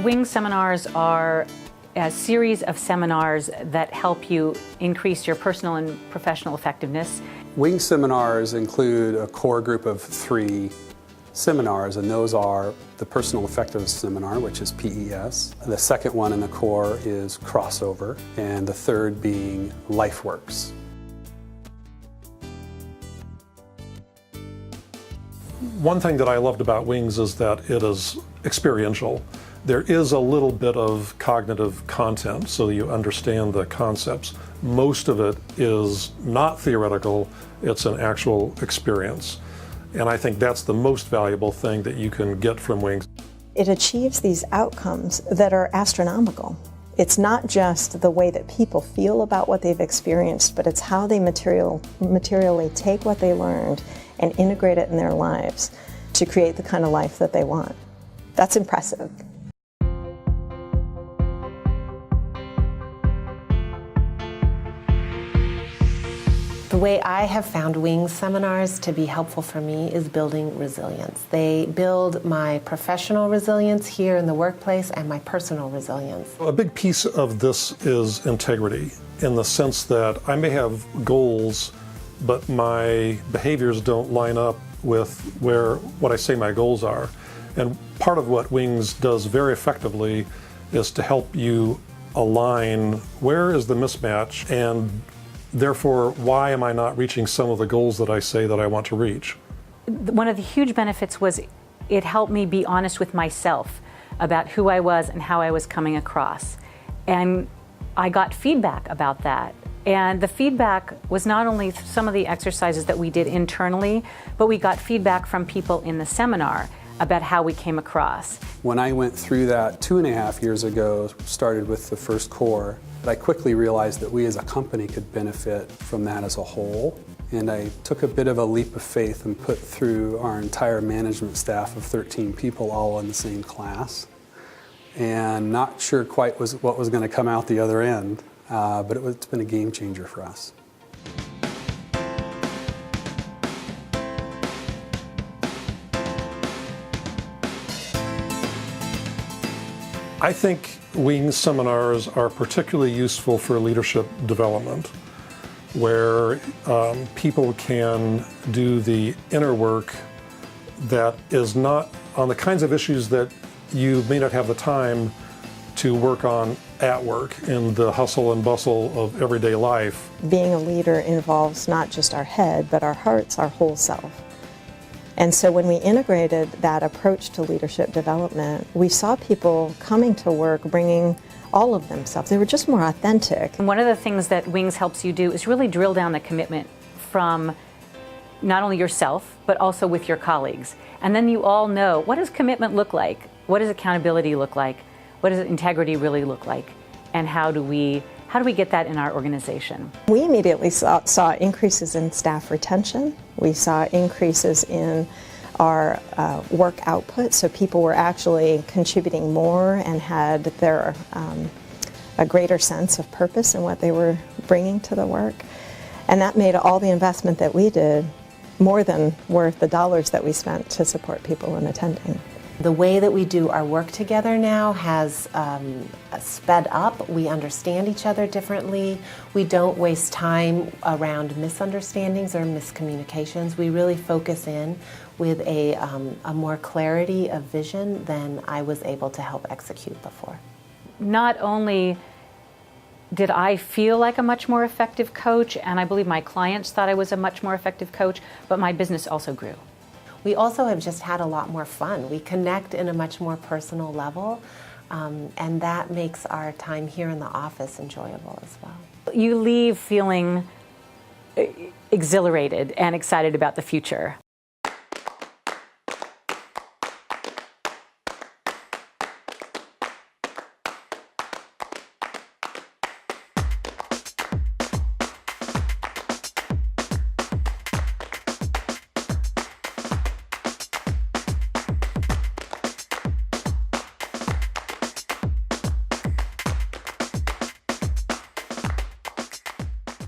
Wings seminars are a series of seminars that help you increase your personal and professional effectiveness. Wings seminars include a core group of 3 seminars, and those are the Personal Effectiveness Seminar, which is PES. The second one in the core is Crossover, and the third being LifeWorks. One thing that I loved about Wings is that it is experiential. There is a little bit of cognitive content, so you understand the concepts. Most of it is not theoretical, it's an actual experience. And I think that's the most valuable thing that you can get from Wings. It achieves these outcomes that are astronomical. It's not just the way that people feel about what they've experienced, but it's how they materially take what they learned and integrate it in their lives to create the kind of life that they want. That's impressive. The way I have found Wings seminars to be helpful for me is building resilience. They build my professional resilience here in the workplace and my personal resilience. A big piece of this is integrity, in the sense that I may have goals, but my behaviors don't line up with what I say my goals are. And part of what Wings does very effectively is to help you align where is the mismatch, and therefore, why am I not reaching some of the goals that I say that I want to reach? One of the huge benefits was it helped me be honest with myself about who I was and how I was coming across. And I got feedback about that. And the feedback was not only some of the exercises that we did internally, but we got feedback from people in the seminar about how we came across. When I went through that 2.5 years ago, started with the first core, I quickly realized that we as a company could benefit from that as a whole. And I took a bit of a leap of faith and put through our entire management staff of 13 people all in the same class. And not sure quite what was going to come out the other end, but it's been a game changer for us. I think Wings seminars are particularly useful for leadership development, where people can do the inner work that is not on the kinds of issues that you may not have the time to work on at work in the hustle and bustle of everyday life. Being a leader involves not just our head, but our hearts, our whole self. And so when we integrated that approach to leadership development, we saw people coming to work bringing all of themselves. They were just more authentic. And one of the things that Wings helps you do is really drill down the commitment from not only yourself, but also with your colleagues. And then you all know, what does commitment look like? What does accountability look like? What does integrity really look like? And how do we get that in our organization? We immediately saw increases in staff retention. We saw increases in our work output, so people were actually contributing more and had a greater sense of purpose in what they were bringing to the work. And that made all the investment that we did more than worth the dollars that we spent to support people in attending. The way that we do our work together now has sped up. We understand each other differently. We don't waste time around misunderstandings or miscommunications. We really focus in with a more clarity of vision than I was able to help execute before. Not only did I feel like a much more effective coach, and I believe my clients thought I was a much more effective coach, but my business also grew. We also have just had a lot more fun. We connect in a much more personal level, and that makes our time here in the office enjoyable as well. You leave feeling exhilarated and excited about the future.